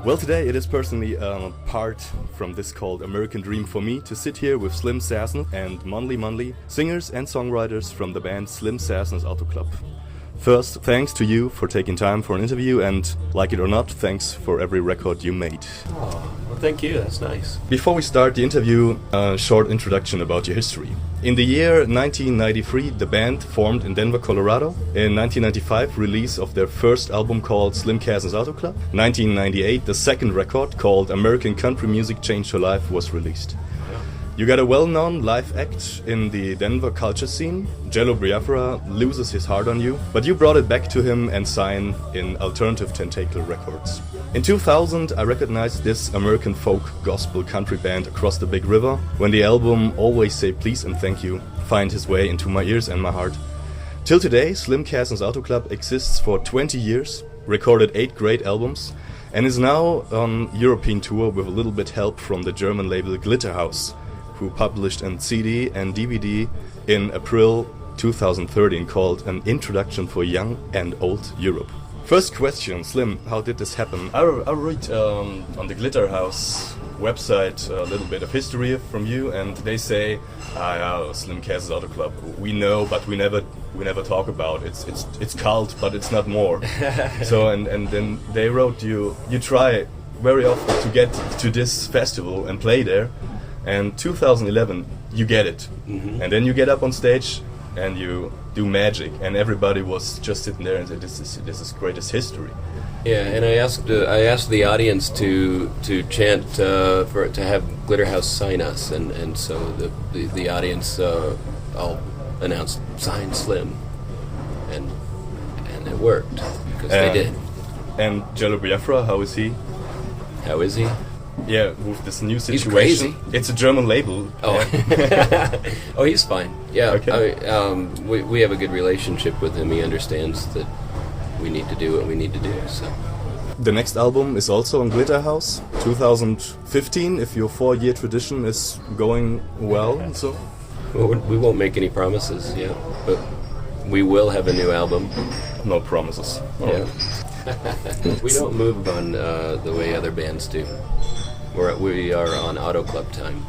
Well, today it is personally a part from this called American Dream for me to sit here with Slim Cessna and Munly Munly, singers and songwriters from the band Slim Cessna's Autoclub. First, thanks to you for taking time for an interview, and like it or not, thanks for every record you made. Oh, well, thank you. That's nice. Before we start the interview, a short introduction about your history. In the year 1993, the band formed in Denver, Colorado. In 1995, release of their first album called Slim Cessna's Autoclub. 1998, the second record called American Country Music Changed Her Life was released. You got a well-known live act in the Denver culture scene. Jello Biafra loses his heart on you, but you brought it back to him and signed in Alternative Tentacle Records. In 2000, I recognized this American folk gospel country band across the big river when the album Always Say Please and Thank You find his way into my ears and my heart. Till today, Slim Cessna's Autoclub exists for 20 years, recorded 8 great albums, and is now on European tour with a little bit help from the German label Glitterhouse, who published a CD and DVD in April 2013 called An Introduction for Young and Old Europe. First question, Slim, how did this happen? I read on the Glitterhouse website a little bit of history from you, and they say, Slim Cessna's Autoclub, we know, but we never talk about it. It's cult, but it's not more. So and then they wrote you try very often to get to this festival and play there. And 2011, you get it, and then you get up on stage and you do magic, and everybody was just sitting there and said, "This is greatest history." Yeah, and I asked the audience to chant to have Glitterhouse sign us, and so the audience all announced sign Slim, and it worked because they did. And Jello Biafra, how is he? How is he? Yeah, with this new situation. He's crazy. It's a German label. Oh, oh, he's fine. Yeah, okay. We have a good relationship with him. He understands that we need to do what we need to do. So the next album is also on Glitterhouse, 2015. If your 4-year tradition is going well, so we won't make any promises yet, but we will have a new album. No promises. Yeah. We don't move on the way other bands do. We are on Autoclubtime.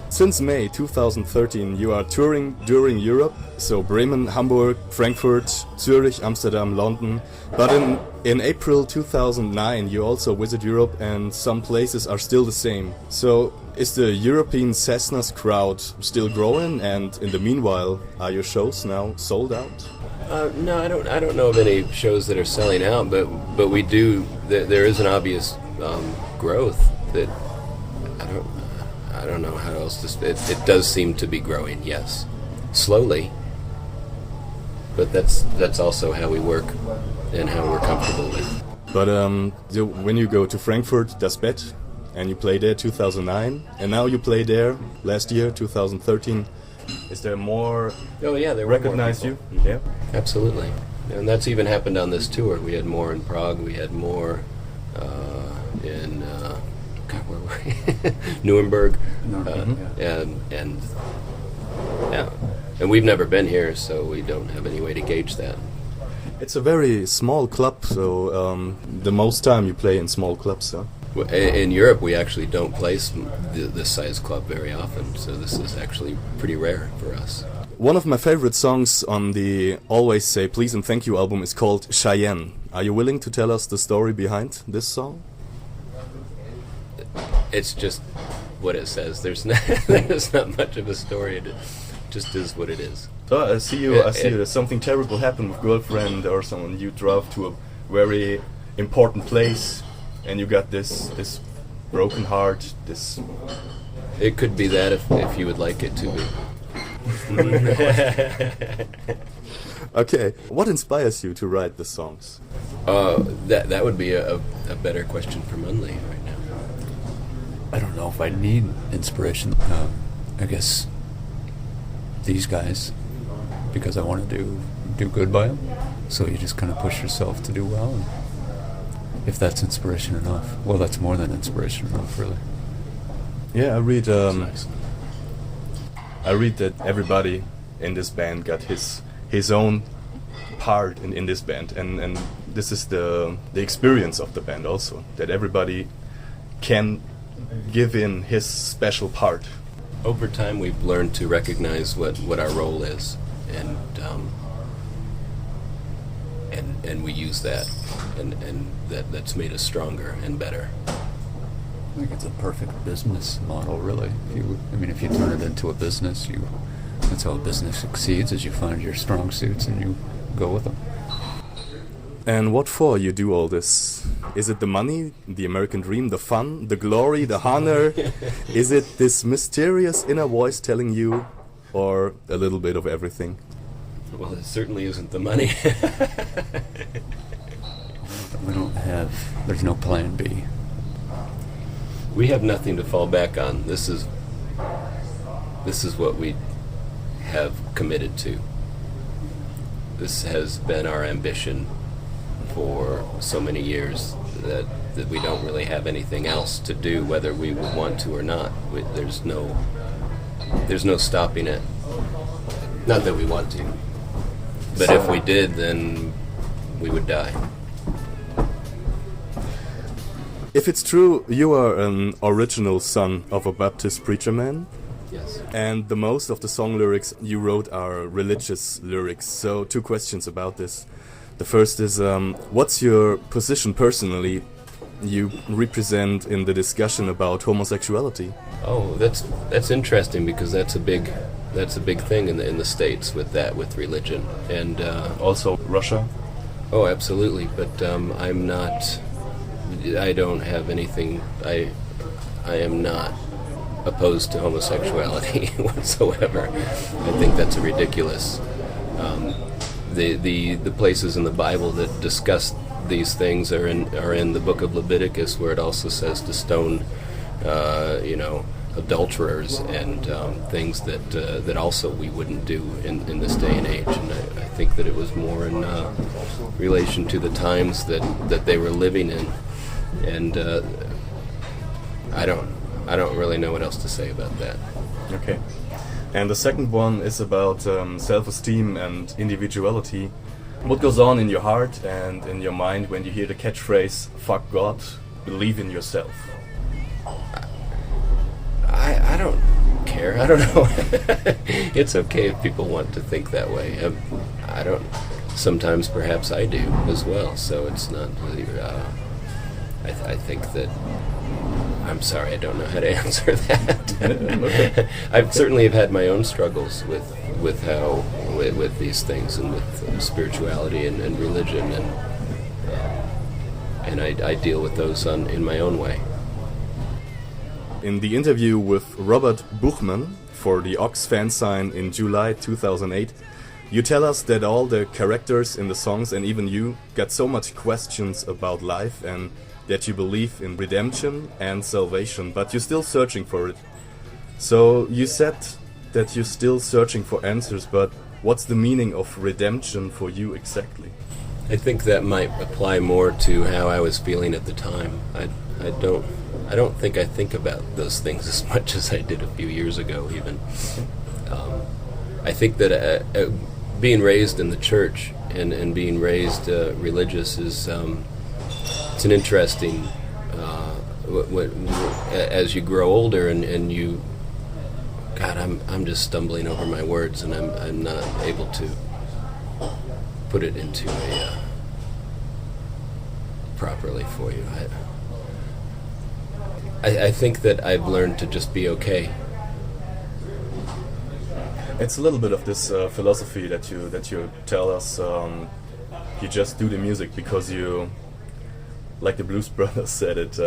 Since May 2013, you are touring during Europe, so Bremen, Hamburg, Frankfurt, Zurich, Amsterdam, London. But in April 2009, you also visit Europe, and some places are still the same. So is the European Cessnacrowd still growing? And in the meanwhile, are your shows now sold out? No, I don't know of any shows that are selling out, but we do. There is an obvious growth that I don't know how else to. It does seem to be growing, yes, slowly. But that's also how we work and how we're comfortable with. But when you go to Frankfurt, Das Bett, and you play there 2009, and now you play there last year 2013. Is there more? Oh yeah, they recognize you. Yeah, absolutely. And that's even happened on this tour. We had more in Prague. We had more in where were we? Nuremberg. And we've never been here, so we don't have any way to gauge that. It's a very small club, so the most time you play in small clubs, huh? In Europe, we actually don't play this size club very often, so this is actually pretty rare for us. One of my favorite songs on the Always Say Please and Thank You album is called Cheyenne. Are you willing to tell us the story behind this song? It's just what it says. There's not much of a story. It just is what it is. So I see you. There's something terrible happened with girlfriend or someone. You drove to a very important place, and you got this broken heart. This. It could be that if you would like it to be. Okay. What inspires you to write the songs? That would be a better question for Munly right now. I don't know if I need inspiration. I guess these guys, because I want to do good by them. So you just kind of push yourself to do well. And if that's inspiration enough, well, that's more than inspiration enough, really. Yeah, I read. Nice. I read that everybody in this band got his own part in this band, and this is the experience of the band also, that everybody can give in his special part. Over time, we've learned to recognize what our role is, and we use that, and that's made us stronger and better. I think it's a perfect business model, really. If you turn it into a business, that's how a business succeeds, is you find your strong suits and you go with them. And what for you do all this? Is it the money, the American dream, the fun, the glory, the honor? Is it this mysterious inner voice telling you, or a little bit of everything? Well, it certainly isn't the money. There's no plan B. We have nothing to fall back on. This is what we have committed to. This has been our ambition for so many years that we don't really have anything else to do, whether we would want to or not. There's no stopping it. Not that we want to, but if we did, then we would die. If it's true, you are an original son of a Baptist preacher man. Yes. And the most of the song lyrics you wrote are religious lyrics. So 2 questions about this. The first is, what's your position personally you represent in the discussion about homosexuality? Oh, that's interesting, because that's a big thing in the States with religion, and Also Russia? oh, absolutely. But I'm not. I don't have anything. I am not opposed to homosexuality whatsoever. I think that's ridiculous. The places in the Bible that discuss these things are in the book of Leviticus, where it also says to stone, adulterers and things that also we wouldn't do in this day and age. And I think that it was more in relation to the times that they were living in, and I don't really know what else to say about that. Okay. And the second one is about self-esteem and individuality. What goes on in your heart and in your mind when you hear the catchphrase, "Fuck God, believe in yourself"? I don't care. I don't know. It's okay if people want to think that way. I don't. Sometimes perhaps I do as well. So it's not really. I think that. I'm sorry, I don't know how to answer that. Okay. I've certainly have had my own struggles with these things, and with spirituality and religion, and I deal with those in my own way. In the interview with Robert Buchmann for the Ox fansign in July 2008, you tell us that all the characters in the songs, and even you, got so much questions about life, and that you believe in redemption and salvation, but you're still searching for it. So you said that you're still searching for answers, but what's the meaning of redemption for you exactly? I think that might apply more to how I was feeling at the time. I don't think I think about those things as much as I did a few years ago, even. I think that being raised in the church and being raised religious is it's an interesting. As you grow older and you, God, I'm just stumbling over my words, and I'm not able to put it into a properly for you. I think that I've learned to just be okay. It's a little bit of this philosophy that you tell us. You just do the music because you, like the Blues Brothers said it.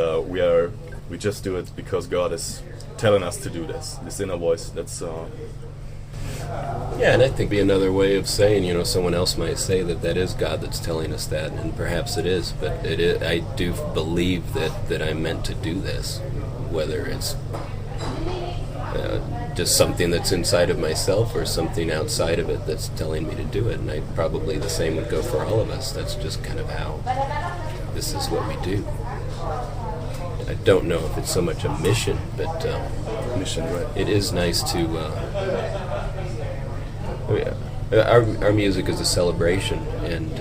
We just do it because God is telling us to do this. This inner voice. That's. Yeah, and I think be another way of saying, someone else might say that is God that's telling us that, and perhaps it is, but I do believe that I'm meant to do this, whether it's just something that's inside of myself or something outside of it that's telling me to do it, and probably the same would go for all of us. That's just kind of how this is what we do. I don't know if it's so much a mission, but Mission, right? it is nice to. Our music is a celebration, and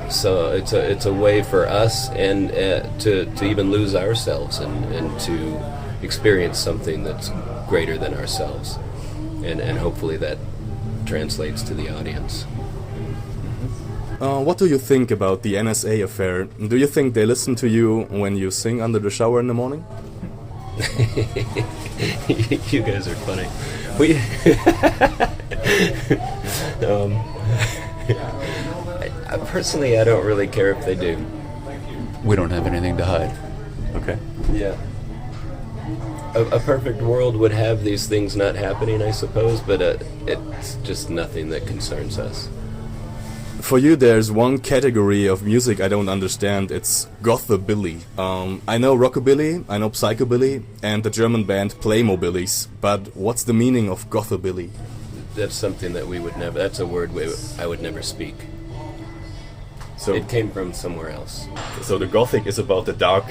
So it's a way for us and to even lose ourselves and to experience something that's greater than ourselves, and hopefully that translates to the audience. What do you think about the NSA Affaire? Do you think they listen to you when you sing under the shower in the morning? You guys are funny. Personally, I don't really care if they do. We don't have anything to hide. Okay. Yeah. A perfect world would have these things not happening, I suppose, but it's just nothing that concerns us. For you, there's one category of music I don't understand. It's Gothabilly. I know rockabilly, I know psychobilly, and the German band Playmobillies. But what's the meaning of Gothabilly? That's something that we would never. That's a word I would never speak. So it came from somewhere else. So the Gothic is about the dark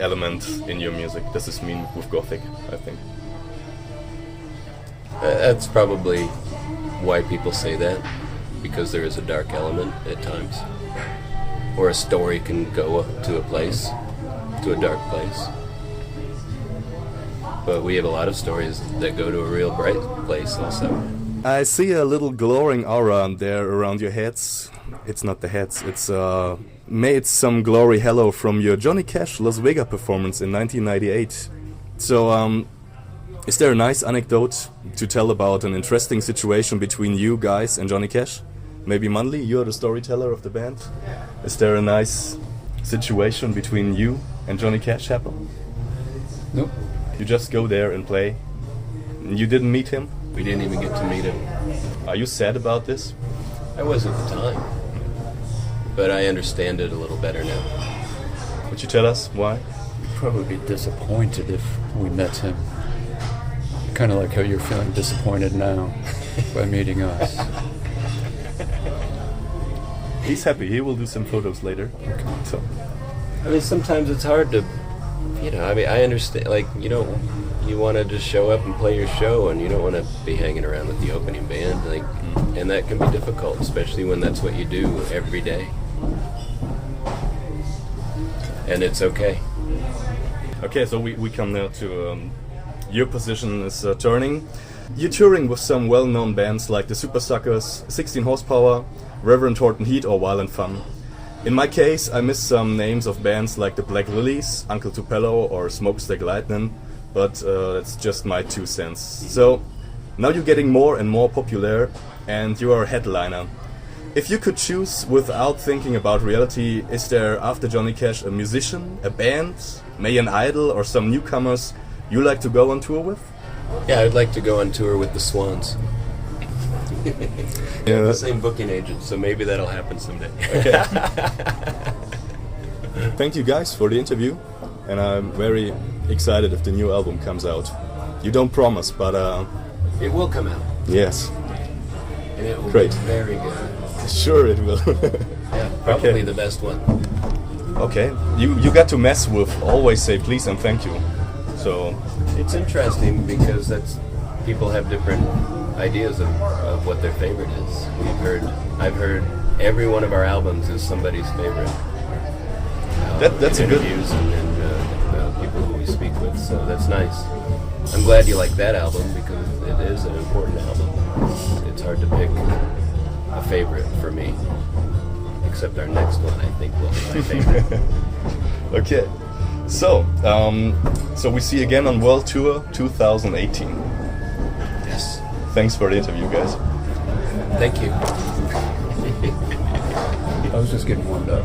element in your music. Does this mean with Gothic? I think. That's probably why people say that. Because there is a dark element at times. Or a story can go to a place, to a dark place. But we have a lot of stories that go to a real bright place also. I see a little glowing aura there around your heads. It's not the heads, it's made some glory hello from your Johnny Cash Las Vegas performance in 1998. So, is there a nice anecdote to tell about an interesting situation between you guys and Johnny Cash? Maybe Munly, you're the storyteller of the band. Is there a nice situation between you and Johnny Cash happen? Nope. You just go there and play? You didn't meet him? We didn't even get to meet him. Are you sad about this? I was at the time. But I understand it a little better now. Would you tell us why? We'd probably be disappointed if we met him. Kind of like how you're feeling disappointed now by meeting us. He's happy. He will do some photos later. Okay. So, I mean, sometimes it's hard to, I mean, I understand, like, you want to just show up and play your show, and you don't want to be hanging around with the opening band, like, and that can be difficult, especially when that's what you do every day. And it's okay. okay, so we come now to your position is turning. You're touring with some well-known bands like the Super Suckers, 16 Horsepower, Reverend Horton Heat, or Wild and Fun. In my case, I missed some names of bands like the Black Lilies, Uncle Tupelo, or Smokestack Lightning, but that's just my 2 cents. So, now you're getting more and more popular, and you are a headliner. If you could choose without thinking about reality, is there, after Johnny Cash, a musician, a band, maybe an idol, or some newcomers you like to go on tour with? Yeah, I'd like to go on tour with the Swans. Yeah. The same booking agent, so maybe that'll happen someday. Okay. Thank you guys for the interview, and I'm very excited if the new album comes out. You don't promise, but It will come out, yes, and it will Great. be very good. sure it will. Yeah, probably Okay. the best one. Okay, you got to mess with Always Say Please and Thank You. So It's interesting because people have different ideas of what their favorite is. I've heard every one of our albums is somebody's favorite. That's in a good. interviews and people who we speak with, so that's nice. I'm glad you like that album because it is an important album. It's hard to pick a favorite for me, except our next one I think will be my favorite. Okay, so we see again on World Tour 2018. Yes. Thanks for the interview, guys. Thank you. I was just getting warmed up.